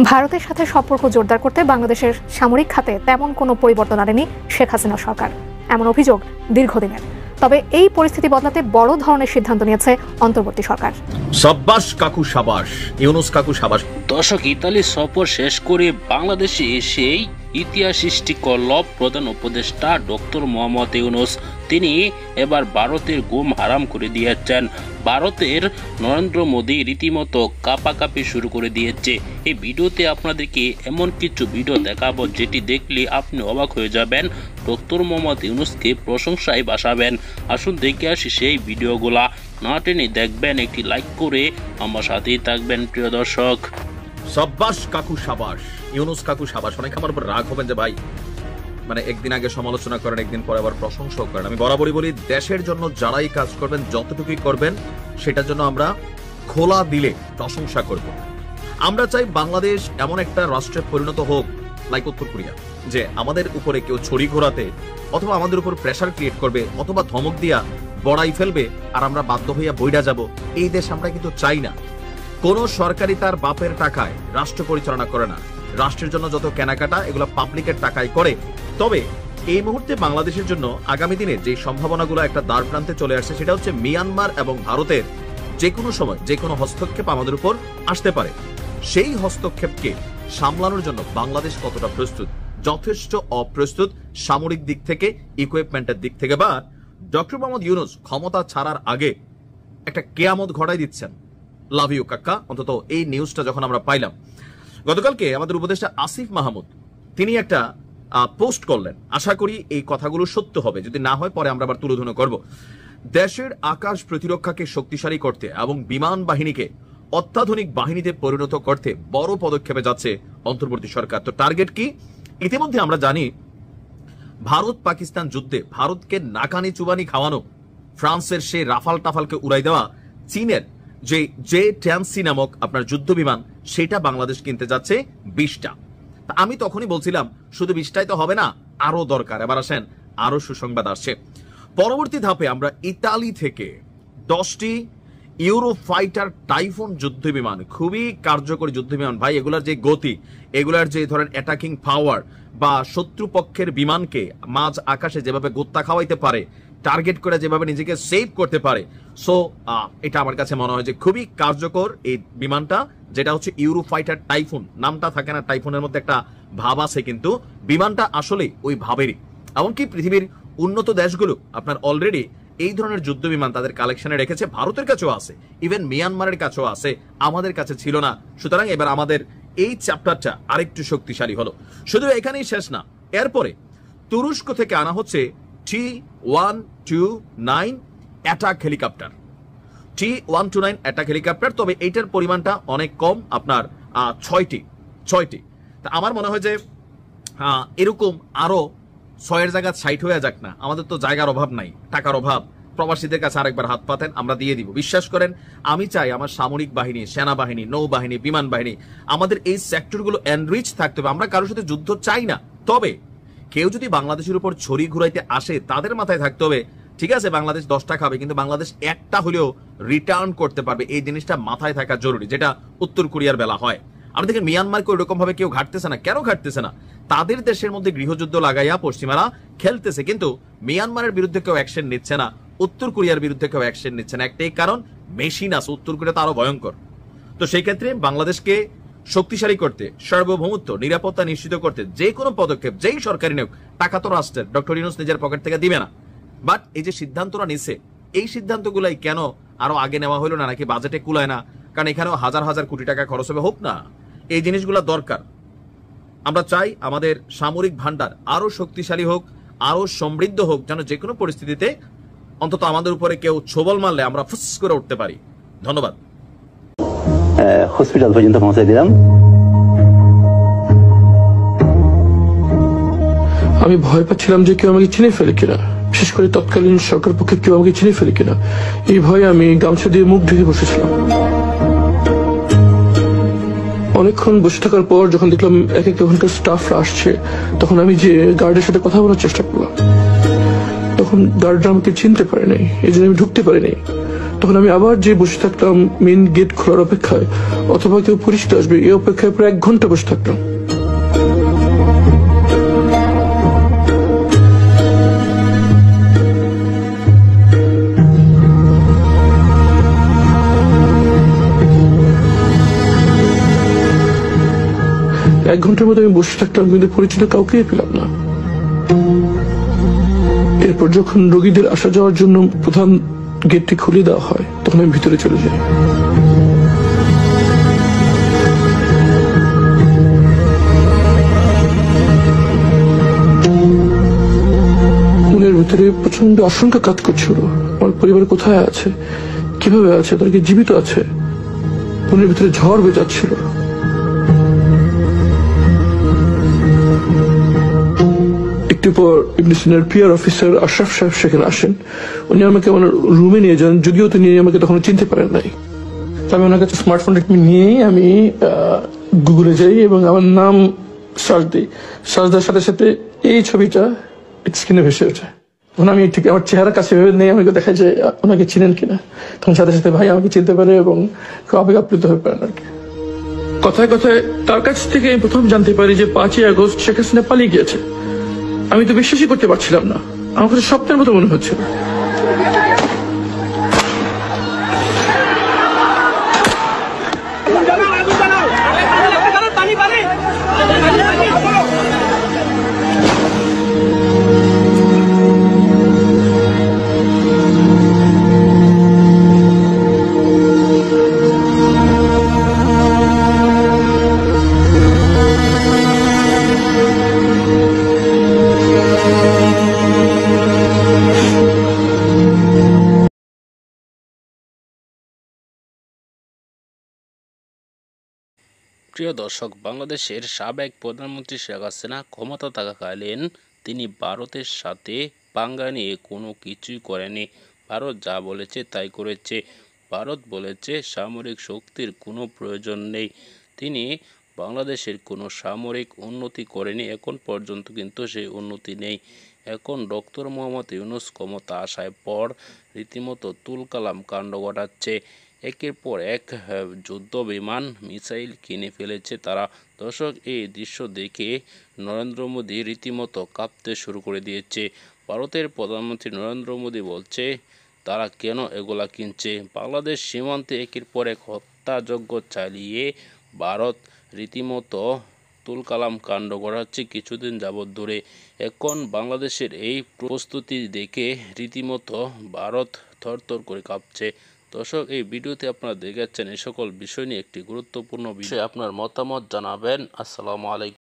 ভারতের সাথে সম্পর্ক জোরদার করতে বাংলাদেশের সামরিক খাতে তেমন কোনো পরিবর্তন আনেনি শেখ হাসিনা সরকার, এমন অভিযোগ দীর্ঘদিনের। তবে এই পরিস্থিতি বদলাতে বড় ধরনের সিদ্ধান্ত নিয়েছে অন্তর্বর্তী সরকার। সাব্বাস কাকু সাবাস, ইউনুস কাকু সাবাস। দর্শক, ইতালি সফর শেষ করে বাংলাদেশে এসেই ইতিহাস সৃষ্টি করল প্রধান উপদেষ্টা ডক্টর মোহাম্মদ ইউনুস। তিনি এবার ভারতের ঘুম হারাম করে দিয়েছেন। ভারতের নরেন্দ্র মোদী রীতিমতো কাঁপাকাঁপি শুরু করে দিয়েছে। এই ভিডিওতে আপনাদেরকে এমন কিছু ভিডিও দেখাবো যেটি দেখলে আপনি অবাক হয়ে যাবেন, ডক্টর মোহাম্মদ ইউনুসকে প্রশংসায় ভাসাবেন। আসুন দেখে আসি সেই ভিডিওগুলা। না টেনে দেখবেন, একটি লাইক করে আমার সাথেই থাকবেন প্রিয় দর্শক। সাব্বাস কাকু সাবাস, ইউনুস কাকু সাবাস। অনেক আমার উপর রাগ হবেন যে ভাই মানে একদিন আগে সমালোচনা করেন, একদিন পরে আবার প্রশংসা করেন। আমি বরাবরই বলি, দেশের জন্য যারাই কাজ করবেন, যতটুকুই করবেন, সেটার জন্য আমরা খোলা দিলে প্রশংসা করব। আমরা চাই বাংলাদেশ এমন একটা রাষ্ট্রে পরিণত হোক লাইক উত্তর কোরিয়া, যে আমাদের উপরে কেউ ছড়ি ঘোরাতে অথবা আমাদের উপর প্রেসার ক্রিয়েট করবে অথবা ধমক দিয়া বড়াই ফেলবে আর আমরা বাধ্য হইয়া বইরা যাব। এই দেশ আমরা কিন্তু চাই না। কোন সরকারি তার বাপের টাকায় রাষ্ট্র পরিচালনা করে না। রাষ্ট্রের জন্য যত কেনাকাটা এগুলো পাবলিকের টাকায় করে। তবে এই মুহূর্তে বাংলাদেশের জন্য আগামী দিনে যে সম্ভাবনাগুলো একটা দ্বার প্রান্তে চলে আসছে, সেটা হচ্ছে মিয়ানমার এবং ভারতের যে কোনো সময় যে কোনো হস্তক্ষেপ আমাদের উপর আসতে পারে। সেই হস্তক্ষেপকে সামলানোর জন্য বাংলাদেশ কতটা প্রস্তুত? যথেষ্ট অপ্রস্তুত, সামরিক দিক থেকে, ইকুইপমেন্টের দিক থেকে। বা ডক্টর মোহাম্মদ ইউনুস ক্ষমতা ছাড়ার আগে একটা কেয়ামত ঘটাই দিচ্ছেন। লাভ ইউ কাকা। অন্তত এই নিউজটা যখন আমরা পাইলাম, গতকালকে আমাদের উপদেষ্টা আসিফ মাহমুদ তিনি একটা পোস্ট করলেন। আশা করি এই কথাগুলো সত্য হবে, যদি না হয় পরে আমরা আবার তুলোধুনো করব। দেশের আকাশ প্রতিরক্ষাকে শক্তিশালী করতে এবং বিমান বাহিনীকে অত্যাধুনিক বাহিনীতে পরিণত করতে বড় পদক্ষেপে যাচ্ছে অন্তর্বর্তী সরকার। তো টার্গেট কি? ইতিমধ্যে আমরা জানি ভারত পাকিস্তান যুদ্ধে ভারতকে নাকানি চুবানি খাওয়ানো, ফ্রান্সের সেই রাফাল টাফালকে উড়াই দেওয়া, চীনের যে জে-10C নামক আপনার যুদ্ধ বিমান, সেটা বাংলাদেশ কিনতে যাচ্ছে 20টা। আমি তখনই বলছিলাম শুধু 20টাই তো হবে না, আরো দরকার। এবার আসেন, আরো সুসংবাদ আসছে। পরবর্তী ধাপে আমরা ইতালি থেকে 10টি ইউরোফাইটার টাইফুন যুদ্ধ বিমান, খুবই কার্যকরী যুদ্ধ বিমান ভাই। এগুলার যে গতি, এগুলার যে ধরেন অ্যাটাকিং পাওয়ার, বা শত্রুপক্ষের বিমানকে মাঝ আকাশে যেভাবে গোত্তা খাওয়াইতে পারে, টার্গেট করে যেভাবে নিজেকে সেভ করতে পারে, সো এটা আমার কাছে মনে হয় যে খুবই কার্যকর এই বিমানটা, যেটা হচ্ছে ইউরোফাইটার টাইফুন। নামটা থাকে না, টাইফুনের মধ্যে একটা ভাব আছে, কিন্তু বিমানটা আসলে ওই ভাবেরই। এমনকি পৃথিবীর উন্নত দেশগুলো আপনার অলরেডি এই ধরনের যুদ্ধ বিমান তাদের কালেকশনে রেখেছে। ভারতের কাছেও আছে, ইভেন মিয়ানমারের কাছেও আছে, আমাদের কাছে ছিল না। সুতরাং এবার আমাদের এই চ্যাপ্টারটা আরেকটু শক্তিশালী হলো। শুধু এখানেই শেষ না, এরপরে তুরস্ক থেকে আনা হচ্ছে T-129 attack helicopter. T-129 attack helicopter, তবে এইটার পরিমাণটা অনেক কম, আপনার 6টি। তা আমার মনে হয় যে এরকম আরো 6-এর জায়গা 60 হয়ে যাক না। আমাদের তো জায়গার অভাব নাই, টাকার অভাব। প্রবাসীদের কাছে আরেকবার হাত পাতেন, আমরা দিয়ে দিব। বিশ্বাস করেন, আমি চাই আমার সামরিক বাহিনী, সেনাবাহিনী, নৌবাহিনী, বিমান বাহিনী, আমাদের এই সেক্টরগুলো এনরিচ থাকতে হবে। আমরা কারোর সাথে যুদ্ধ চাই না, তবে কেউ যদি বাংলাদেশের উপর ছড়ি ঘুরাইতে আসে, তাদের মাথায় থাকতে হবে ঠিক আছে বাংলাদেশ 10টা খাবে, কিন্তু বাংলাদেশ একটা হলেও রিটার্ন করতে পারবে। এই জিনিসটা মাথায় থাকা জরুরি, যেটা উত্তর কোরিয়ার বেলা হয়। আপনি দেখেন মিয়ানমারকে ওইরকম ভাবে কেউ ঘাটতেছে না। কেন ঘাটতেছে না? তাদের দেশের মধ্যে গৃহযুদ্ধ লাগাইয়া পশ্চিমারা খেলতেছে, কিন্তু মিয়ানমারের বিরুদ্ধে কেউ অ্যাকশন নিচ্ছে না, উত্তর কোরিয়ার বিরুদ্ধে কেউ অ্যাকশন নিচ্ছে না। একটাই কারণ, মেশিন আছে। উত্তর কোরিয়া তো আরো ভয়ঙ্কর। তো সেই ক্ষেত্রে বাংলাদেশকে শক্তিশালী করতে, সার্বভৌমত্ব, নিরাপত্তা নিশ্চিত করতে যে কোনো পদক্ষেপ যেই সরকারি নেই, টাকা তো রাষ্ট্রের, ডক্টর ইউনুস নিজের পকেট থেকে দিবে না। বাট এই যে সিদ্ধান্তটা নিচ্ছে, এই সিদ্ধান্তগুলাই কেন আরো আগে নেওয়া হলো না? নাকি বাজেটে কুলায় না? কারণ এখানেও হাজার হাজার কোটি টাকা খরচ হবে। হোক না, এই জিনিসগুলো দরকার। আমরা চাই আমাদের সামরিক ভান্ডার আরো শক্তিশালী হোক, আরো সমৃদ্ধ হোক, যেন যে কোনো পরিস্থিতিতে অন্তত আমাদের উপরে কেউ ছোবল মারলে আমরা ফুস করে উঠতে পারি। ধন্যবাদ। হসপিটাল পর্যন্ত পৌঁছে দিলাম। আমি ভয় পাচ্ছিলাম যে কেউ আমাকে চিনে ফেলে কিনা, বিশেষ করে তৎকালীন সরকার পক্ষে কেউ আমাকে চিনে ফেলে কিনা। এই ভয়ে আমি গামছা দিয়ে মুখ ঢেকে বসেছিলাম। অনেকক্ষণ বসে থাকার পর যখন দেখলাম এক এক ঘন্টার স্টাফরা আসছে, তখন আমি যে গার্ডের সাথে কথা বলার চেষ্টা করলাম। তখন গার্ডরা আমাকে চিনতে পারে নাই, এই জন্য আমি ঢুকতে পারি নাই। তখন আমি আবার যে বসে থাকতাম মেইন গেট খোলার অপেক্ষায়, অথবা কেউ পরিষ্কার আসবে এই অপেক্ষায় প্রায় 1 ঘন্টা বসে থাকতাম। এক ঘন্টার মধ্যে আমি বসে থাকতাম, কিন্তু পরিচিত কাউকেই পেলাম না। এরপর যখন রোগীদের আসা যাওয়ার জন্য প্রধান গেটটি খুলে দেওয়া হয়, তখন আমি ভিতরে চলে যাই। মনের ভিতরে প্রচন্ড আশঙ্কা কাজ করছিল, আমার পরিবার কোথায় আছে, কিভাবে আছে, তারা কি জীবিত আছে। মনের ভিতরে ঝড় বেজাচ্ছিল। একটু পর ইবনে সিনার পিআর অফিসার আশরাফ সাহেব সেখানে আসেন। উনি আমাকে আমার রুমে নিয়ে যান, যদিও তিনি আমাকে তখন চিনতে পারেন নাই। আমি ওনার কাছে স্মার্টফোনটা নিয়েই আমি গুগলে যাই এবং আমার নাম সার্চ দিই। সার্চ দেওয়ার সাথে সাথে এই ছবিটা স্ক্রিনে ভেসে ওঠে। তখন আমি ঠিক আমার চেহারা কাছে ভেবে নেই, আমাকে দেখা যায় ওনাকে চিনেন কিনা। তখন সাথে সাথে ভাই আমাকে চিনতে পারে এবং খুব আবেগ আপ্লুত হয়ে পারেন আর কি। কথায় কথায় তার কাছ থেকে আমি প্রথম জানতে পারি যে 5ই আগস্ট শেখ হাসিনা পালিয়ে গিয়েছে। আমি তো বিশ্বাসই করতে পারছিলাম না, আমার কাছে স্বপ্নের মতো মনে হচ্ছিল। প্রিয় দর্শক, বাংলাদেশের সাবেক প্রধানমন্ত্রী শেখ হাসিনা ক্ষমতা থাকাকালীন তিনি ভারতের সাথে পাঙ্গা নিয়ে কোনো কিছুই করেনি। ভারত যা বলেছে তাই করেছে। ভারত বলেছে সামরিক শক্তির কোনো প্রয়োজন নেই। তিনি বাংলাদেশের কোনো সামরিক উন্নতি করেনি, এখন পর্যন্ত কিন্তু সেই উন্নতি নেই। এখন ডক্টর মোহাম্মদ ইউনূস ক্ষমতা আসার পর রীতিমতো তুলকালাম কাণ্ড ঘটাচ্ছে। একের পর এক যুদ্ধ বিমান মিসাইল কিনে ফেলেছে তারা। দর্শক, এই দৃশ্য দেখে নরেন্দ্র মোদী রীতিমতো কাঁপতে শুরু করে দিয়েছে। ভারতের প্রধানমন্ত্রী নরেন্দ্র মোদী বলছে তারা কেন এগুলা কিনছে। বাংলাদেশ সীমান্তে একের পর এক হত্যাযজ্ঞ চালিয়ে ভারত রীতিমতো তুলকালাম কাণ্ড ঘটাচ্ছে কিছুদিন যাবৎ ধরে। এখন বাংলাদেশের এই প্রস্তুতি দেখে রীতিমতো ভারত থরথর করে কাঁপছে। দর্শক, এই ভিডিওতে আপনারা দেখাচ্ছেন এই সকল বিষয় নিয়ে একটি গুরুত্বপূর্ণ বিষয়। আপনার মতামত জানাবেন। আসসালামু আলাইকুম।